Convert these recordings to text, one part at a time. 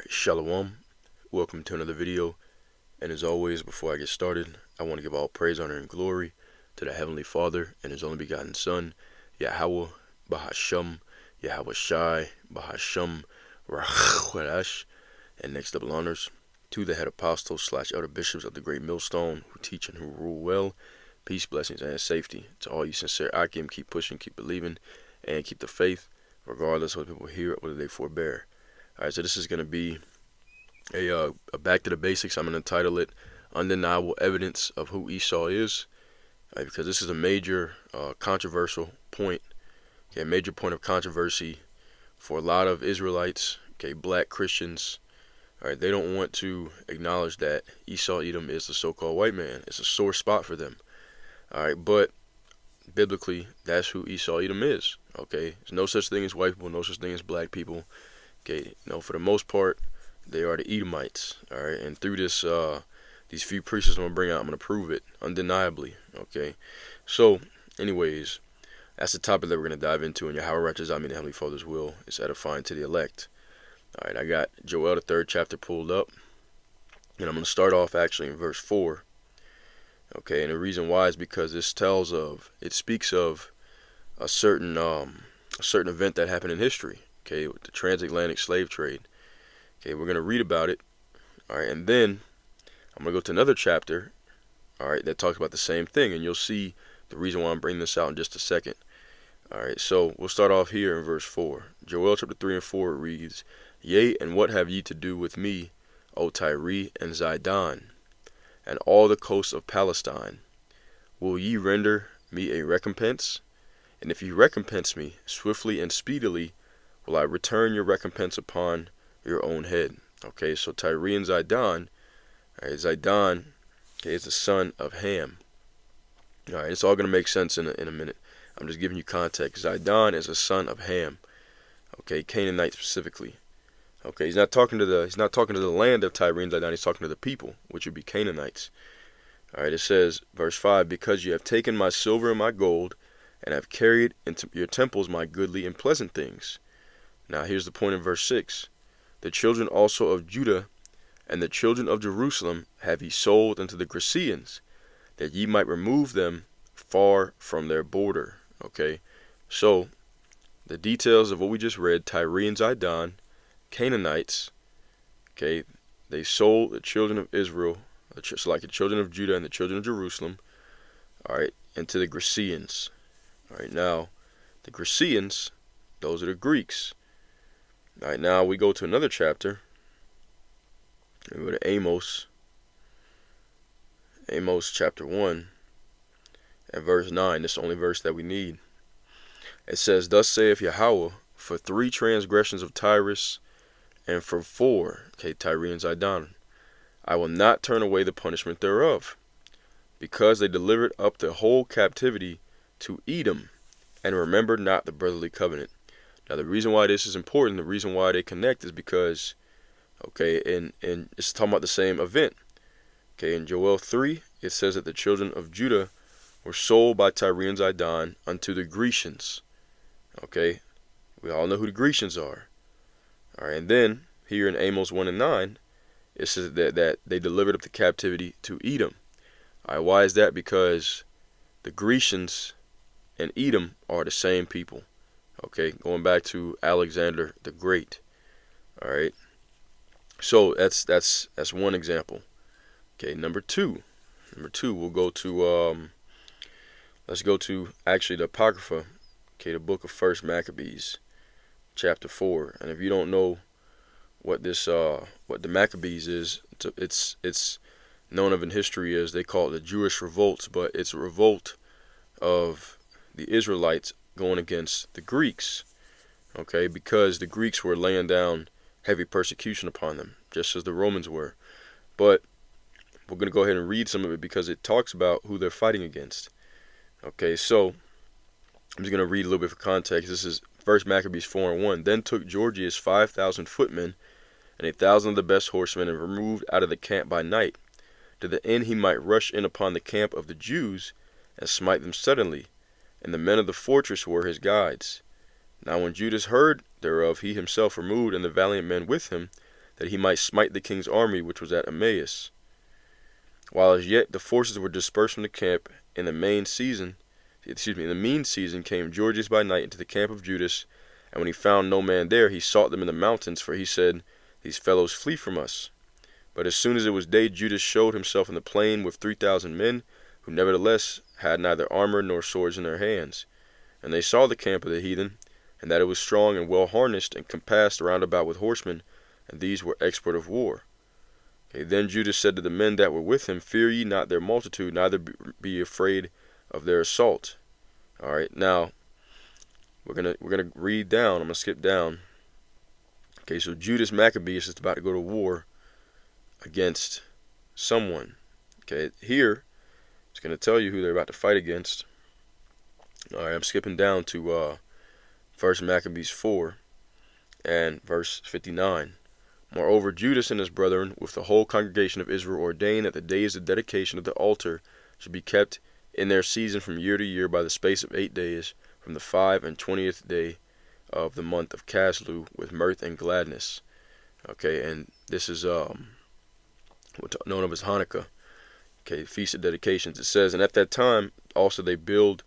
Shalom, welcome to another video, and as always, before I get started, I want to give all praise, honor, and glory to the Heavenly Father and His only begotten Son, Yahweh, Bahasham, Yahweh Shai, Bahasham, Rachwadash, and next double honors to the head apostles / elder bishops of the great millstone who teach and who rule well. Peace, blessings, and safety to all you sincere Akim. Keep pushing, keep believing, and keep the faith, regardless of what people hear or whether they forbear. Alright, so this is going to be a back to the basics. I'm going to title it Undeniable Evidence of Who Esau Is, because this is a major controversial point, a major point of controversy for a lot of Israelites, black Christians. Alright, they don't want to acknowledge that Esau Edom is the so-called white man. It's a sore spot for them. Alright, but biblically, that's who Esau Edom is. There's no such thing as white people, no such thing as black people. For the most part, they are the Edomites. All right, and through this, these few precepts I'm gonna bring out, I'm gonna prove it undeniably. So, anyways, that's the topic that we're gonna dive into. And Yahweh righteous, I mean the Heavenly Father's will is edifying to the elect. All right, I got Joel the 3rd chapter pulled up, and I'm gonna start off actually in verse 4. And the reason why is because it speaks of a certain event that happened in history. With the transatlantic slave trade. We're going to read about it. Alright, and then I'm going to go to another chapter, alright, that talks about the same thing, and you'll see the reason why I'm bringing this out in just a second. Alright, so we'll start off here in verse 4. Joel chapter 3 and 4 reads, Yea, and what have ye to do with me, O Tyre and Zidon, and all the coasts of Palestine? Will ye render me a recompense? And if ye recompense me swiftly and speedily, will I return your recompense upon your own head? So Tyre and Zidon, Zidon, is the son of Ham. It's all going to make sense in a minute. I'm just giving you context. Zidon is a son of Ham. Canaanite specifically. He's not talking to the land of Tyre and Zidon. He's talking to the people, which would be Canaanites. It says, verse 5, Because you have taken my silver and my gold, and have carried into your temples my goodly and pleasant things. Now here's the point in verse 6. The children also of Judah and the children of Jerusalem have ye sold unto the Grecians, that ye might remove them far from their border. So the details of what we just read, Tyre and Zidon, Canaanites, they sold the children of Israel, like the children of Judah and the children of Jerusalem, into the Grecians. Now the Grecians, those are the Greeks. Now we go to another chapter. We go to Amos chapter 1 and verse 9. This is the only verse that we need. It says, Thus saith Yahweh, for 3 transgressions of Tyrus, and for 4, Tyre and Zidon, I will not turn away the punishment thereof, because they delivered up the whole captivity to Edom, and remembered not the brotherly covenant. Now the reason why this is important, the reason why they connect is because, and it's talking about the same event. In Joel 3, it says that the children of Judah were sold by Tyre and Zidon unto the Grecians. We all know who the Grecians are. And then here in Amos 1 and 9, it says that they delivered up the captivity to Edom. Why is that? Because the Grecians and Edom are the same people. Going back to Alexander the Great. So that's one example. Number two, we'll go to let's go to actually the Apocrypha, the book of 1 Maccabees, chapter 4. And if you don't know what the Maccabees is, it's known of in history as, they call it the Jewish revolts, but it's a revolt of the Israelites going against the Greeks, because the Greeks were laying down heavy persecution upon them, just as the Romans were. But we're going to go ahead and read some of it because it talks about who they're fighting against. So I'm just going to read a little bit for context. This is 1 Maccabees 4 and 1. Then took Georgius 5,000 footmen and 1,000 of the best horsemen, and removed out of the camp by night, to the end he might rush in upon the camp of the Jews, and smite them suddenly. And the men of the fortress were his guides. Now when Judas heard thereof, he himself removed, and the valiant men with him, that he might smite the king's army which was at Emmaus. While as yet the forces were dispersed from the camp, in the mean season came Georgius by night into the camp of Judas, and when he found no man there, he sought them in the mountains, for he said, These fellows flee from us. But as soon as it was day, Judas showed himself in the plain with 3,000 men, who nevertheless had neither armor nor swords in their hands. And they saw the camp of the heathen, and that it was strong and well harnessed, and compassed round about with horsemen, and these were expert of war. Okay, then Judas said to the men that were with him, Fear ye not their multitude, neither be afraid of their assault. All right, now we're gonna read down. I'm gonna skip down. Okay, so Judas Maccabeus is about to go to war against someone. Okay, here it's gonna tell you who they're about to fight against. All right, I'm skipping down to 1 Maccabees 4 and verse 59. Moreover, Judas and his brethren, with the whole congregation of Israel, ordained that the days of dedication of the altar should be kept in their season from year to year by the space of 8 days, from the 25th day of the month of Caslu, with mirth and gladness. Okay, and this is what's known of as Hanukkah. Okay, Feast of Dedications. It says, And at that time also they builded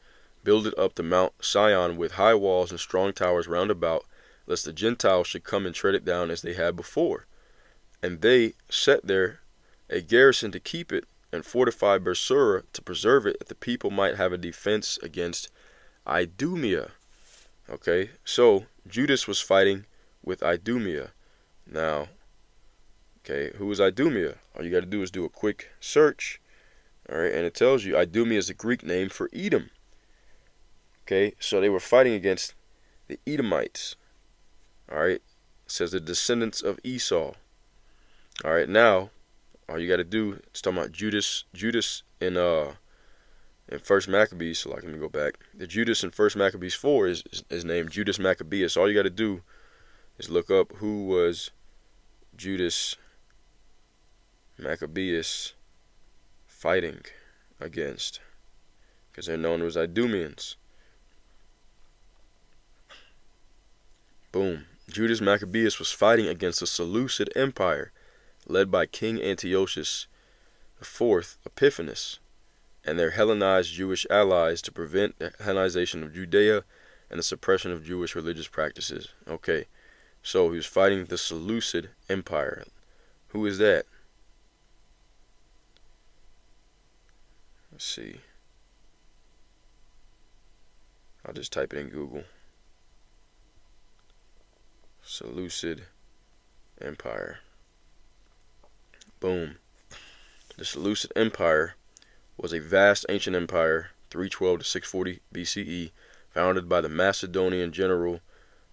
up the Mount Sion with high walls and strong towers round about, lest the Gentiles should come and tread it down as they had before. And they set there a garrison to keep it, and fortified Bersura to preserve it, that the people might have a defense against Idumea. Okay, so Judas was fighting with Idumea. Now, okay, who is Idumea? All you got to do is do a quick search. All right, and it tells you Idumea is a Greek name for Edom. Okay, so they were fighting against the Edomites. All right, it says the descendants of Esau. All right, now all you got to do, it's talking about Judas in 1 Maccabees. So let me go back. The Judas in 1 Maccabees 4 is named Judas Maccabeus. All you got to do is look up who was Judas Maccabeus fighting against, because they're known as Idumeans. Boom. Judas Maccabeus was fighting against the Seleucid Empire, led by King Antiochus IV Epiphanes, and their Hellenized Jewish allies, to prevent the Hellenization of Judea and the suppression of Jewish religious practices. Okay, so he was fighting the Seleucid Empire. Who is that? Let's see. I'll just type it in Google. Seleucid Empire. Boom. The Seleucid Empire was a vast ancient empire, 312 to 640 BCE, founded by the Macedonian general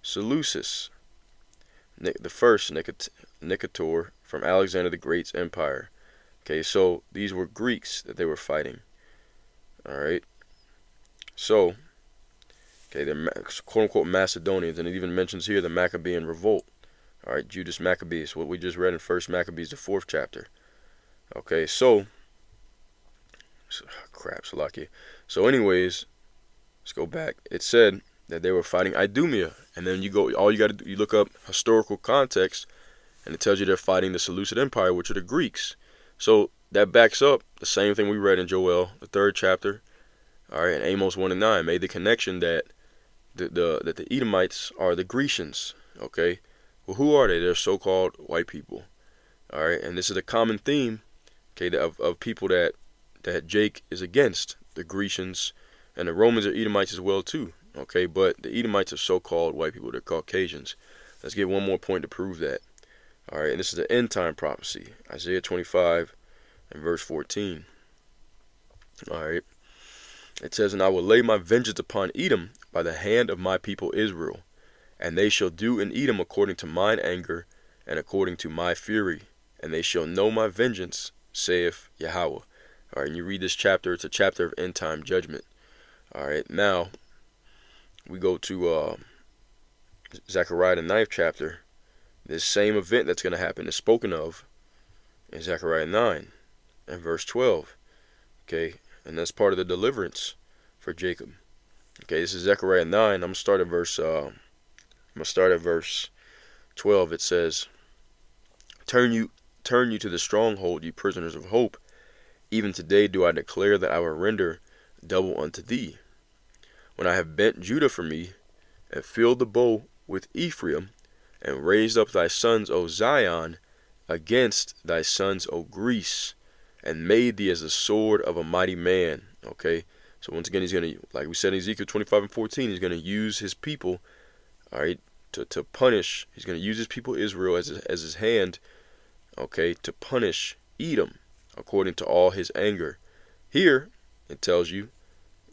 Seleucus the first, Nicator, from Alexander the Great's empire. Okay, so these were Greeks that they were fighting. All right. So, okay, they're quote-unquote Macedonians, and it even mentions here the Maccabean revolt. All right, Judas Maccabeus, what we just read in 1 Maccabees, the 4th chapter. Okay, so crap, Salakia. So anyways, let's go back. It said that they were fighting Idumea, and then all you got to do, you look up historical context, and it tells you they're fighting the Seleucid Empire, which are the Greeks. So that backs up the same thing we read in Joel, the 3rd chapter, all right, and Amos 1 and 9, made the connection that the Edomites are the Grecians. Okay, well, who are they? They're so-called white people. All right, and this is a common theme, okay, of people that Jake is against, the Grecians, and the Romans are Edomites as well too. Okay, but the Edomites are so-called white people. They're Caucasians. Let's get one more point to prove that. All right, and this is the end time prophecy, Isaiah 25 and verse 14. All right, it says, And I will lay my vengeance upon Edom by the hand of my people Israel, and they shall do in Edom according to mine anger and according to my fury, and they shall know my vengeance, saith Yahweh. All right, and you read this chapter, it's a chapter of end time judgment. All right, now we go to Zechariah, the 9th chapter. This same event that's going to happen is spoken of in Zechariah 9 and verse 12. Okay, and that's part of the deliverance for Jacob. Okay, this is Zechariah 9. I'm gonna start at verse 12. It says, Turn you to the stronghold, you prisoners of hope. Even today do I declare that I will render double unto thee. When I have bent Judah for me, and filled the bow with Ephraim, and raised up thy sons, O Zion, against thy sons, O Greece, and made thee as the sword of a mighty man. Okay, so once again, he's going to, like we said in Ezekiel 25 and 14, he's going to use his people, all right, to punish. He's going to use his people Israel as his hand, okay, to punish Edom according to all his anger. Here, it tells you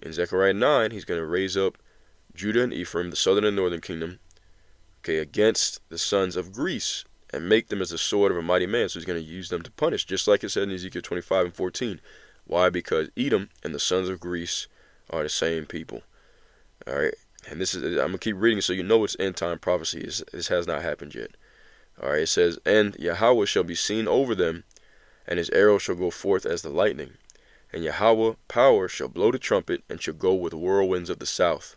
in Zechariah 9, he's going to raise up Judah and Ephraim, the southern and northern kingdom, okay, against the sons of Greece, and make them as the sword of a mighty man. So he's going to use them to punish, just like it said in Ezekiel 25 and 14. Why? Because Edom and the sons of Greece are the same people. All right, and this is, I'm going to keep reading so you know it's end time prophecy. This has not happened yet. All right, it says, and Yahweh shall be seen over them, and his arrow shall go forth as the lightning. And Yahweh power shall blow the trumpet, and shall go with whirlwinds of the south.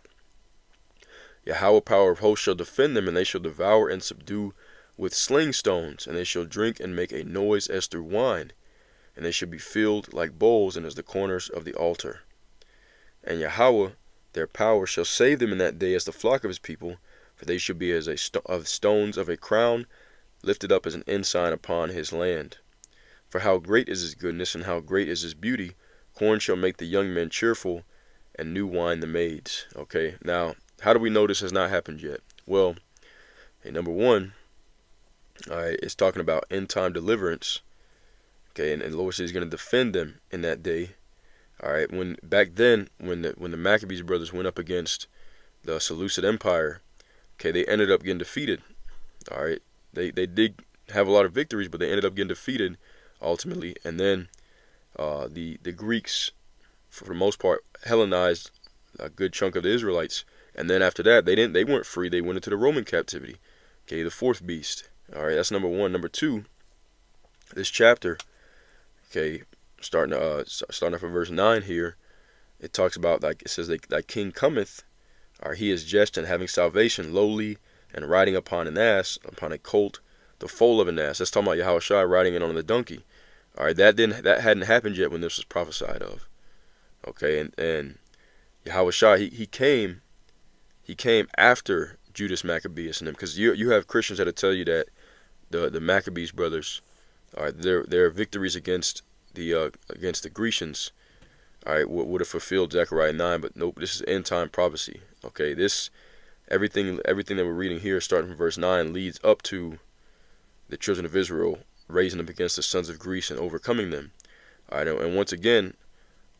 Yahweh power of hosts shall defend them, and they shall devour and subdue with sling stones, and they shall drink and make a noise as through wine, and they shall be filled like bowls and as the corners of the altar. And Yahweh their power shall save them in that day as the flock of his people, for they shall be as stones of a crown, lifted up as an ensign upon his land. For how great is his goodness, and how great is his beauty! Corn shall make the young men cheerful, and new wine the maids. Okay, now, how do we know this has not happened yet? Well, hey, number one, all right, it's talking about end time deliverance. Okay, and the Lord says he's going to defend them in that day. All right, back then, when the Maccabees brothers went up against the Seleucid Empire, okay, they ended up getting defeated. All right, they did have a lot of victories, but they ended up getting defeated ultimately. And then the Greeks, for the most part, Hellenized a good chunk of the Israelites. And then after that, they weren't free. They went into the Roman captivity. Okay, the fourth beast. All right, that's number one. Number two, this chapter, okay, starting off at verse 9 here, it talks about, like it says, thy king cometh, or he is just and having salvation, lowly and riding upon an ass, upon a colt, the foal of an ass. That's talking about Yahushua riding in on the donkey. All right, that hadn't happened yet when this was prophesied of. Okay, and Yahushua, he came after Judas Maccabeus and them, because you have Christians that'll tell you that the Maccabees brothers, all right, their victories against the Grecians, all right, would have fulfilled Zechariah 9, but nope, this is end time prophecy. Okay, everything that we're reading here, starting from verse 9, leads up to the children of Israel raising up against the sons of Greece and overcoming them. All right, and once again,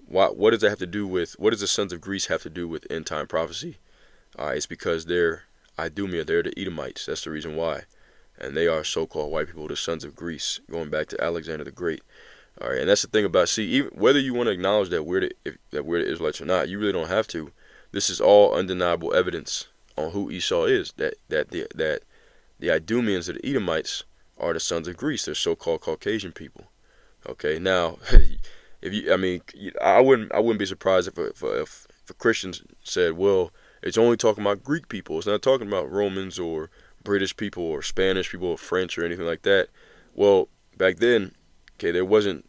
what does that have to do with? What does the sons of Greece have to do with end time prophecy? All right, it's because they're Idumea, they're the Edomites. That's the reason why, and they are so-called white people, the sons of Greece, going back to Alexander the Great. All right, and that's the thing about, see, even whether you want to acknowledge that we're the Israelites or not, you really don't have to. This is all undeniable evidence on who Esau is. That the Idumeans or the Edomites are the sons of Greece. They're so-called Caucasian people. Okay, now, I wouldn't be surprised if Christians said, well, it's only talking about Greek people. It's not talking about Romans or British people or Spanish people or French or anything like that. Well, back then, okay, there was no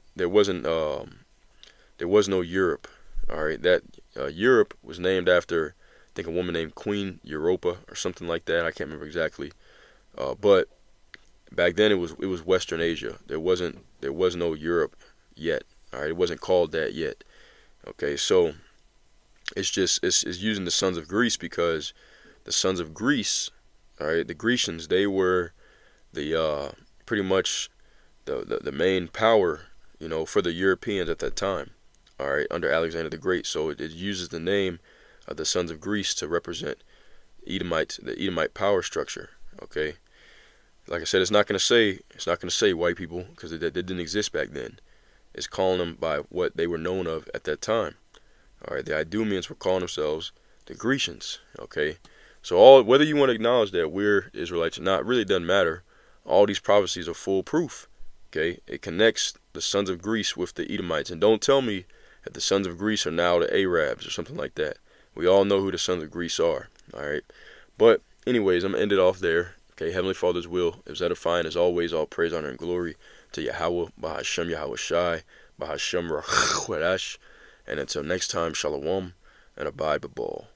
Europe. All right, that Europe was named after, I think, a woman named Queen Europa or something like that. I can't remember exactly. But back then it was Western Asia. There was no Europe yet. All right, it wasn't called that yet. Okay, so it's using the sons of Greece because the sons of Greece, all right, the Grecians, they were the pretty much the main power, for the Europeans at that time. All right, under Alexander the Great. So it uses the name of the sons of Greece to represent the Edomite power structure. Okay, like I said, it's not going to say white people, because they didn't exist back then. It's calling them by what they were known of at that time. All right, the Idumeans were calling themselves the Grecians. Okay, so whether you want to acknowledge that we're Israelites or not, really doesn't matter. All these prophecies are full proof. Okay, it connects the sons of Greece with the Edomites, and don't tell me that the sons of Greece are now the Arabs or something like that. We all know who the sons of Greece are. All right, but anyways, I'm gonna end it off there. Okay, Heavenly Father's will is edifying. As always, all praise, honor, and glory to Yahweh, Bahashem Yahweh Shai, Bahashem Rachwadash. And until next time, Shalom, and abide b'ball.